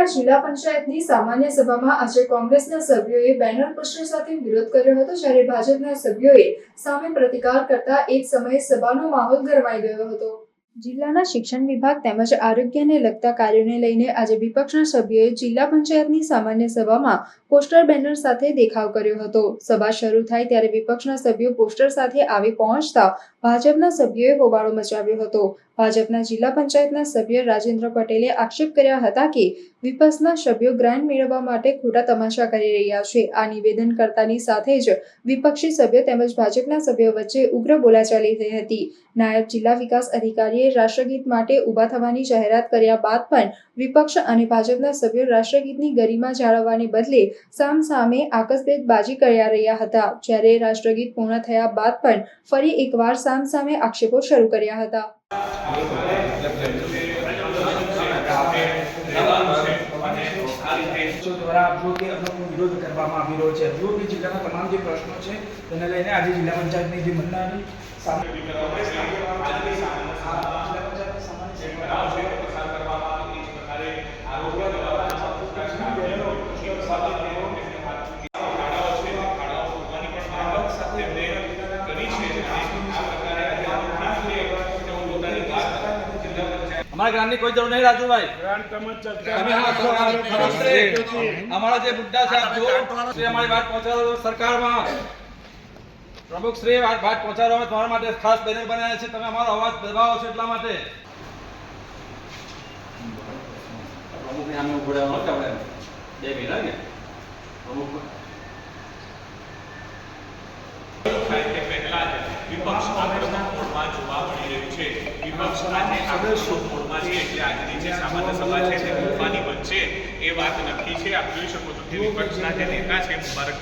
નલિયા જિલ્લા પંચાયતની સામાન્ય સભામાં આજે કોંગ્રેસના સભ્યોએ બેનર પોસ્ટર સાથે વિરોધ કર્યો હતો, જ્યારે ભાજપના સભ્યોએ સામે પ્રતિકાર કરતા એક સમયે સભાનો માહોલ ગરમાઈ ગયો હતો। જિલ્લાના શિક્ષણ વિભાગ તેમજ આરોગ્યને લગતા કાર્યોને લઈને આજે વિપક્ષના સભ્યોએ જિલ્લા પંચાયતની સામાન્ય સભામાં પોસ્ટર બેનર સાથે દેખાવ કર્યો હતો। સભા શરૂ થાય ત્યારે વિપક્ષના સભ્યો પોસ્ટર સાથે આવી પહોંચતા ભાજપના સભ્યોએ હોબાળો મચાવ્યો હતો। ભાજપના જિલ્લા પંચાયતના સભ્ય રાજેન્દ્ર પટેલે આક્ષેપ કર્યા હતા કે વિપક્ષના સભ્યો ગ્રાન્ટ મેળવવા માટે ખોટા તમાશા કરી રહ્યા છે। આ નિવેદનકર્તાની સાથે જ વિપક્ષી સભ્યો તેમજ ભાજપના સભ્યો વચ્ચે ઉગ્ર બોલાચાલી થઈ હતી। નાયબ જિલ્લા વિકાસ અધિકારીએ રાષ્ટ્રગીત માટે ઊભા થવાની જાહેરાત કર્યા બાદ પણ વિપક્ષ અને ભાજપના સભ્યો રાષ્ટ્રગીતની ગરિમા જાળવવાને બદલે સામસામે આકસબેદબાજી કર્યા રહ્યા હતા, જ્યારે રાષ્ટ્રગીત પૂર્ણ થયા બાદ પણ ફરી એકવાર સામસામે આક્ષેપો શરૂ કર્યા હતા। દ્વારા વિરોધ કરવામાં આવી રહ્યો છે। જો કે જિલ્લાના તમામ જે પ્રશ્નો છે તેને લઈને આજે જિલ્લા પંચાયતની જે મંડળની हमारे ग्रांट की कोई जरूरत नहीं राजू भाई। हमारा जो मुद्दा है जो हमारी बात पहुंचा सरकार में प्रमुख श्री बात पहुंचा रहा तुम्हारा माटे खास बैनर बनाया है, તમે અમારો અવાજ દબાવો છો એટલા માટે પ્રમુખ ને સામે ઉભો રહેવાનો છે આપણે 2 મહિના ને પ્રમુખ પહેલા વિપક્ષ આક્રમક મોડમાં જોવા મળી રહ્યું છે। વિપક્ષ આજે આક્રમક મોડમાં છે, એટલે આજની જે સામાન્ય સભા છે તે તોફાની બનશે એ વાત નક્કી છે। આપ જોઈ શકો છો કે વિપક્ષના જે નેતા છે મુબારક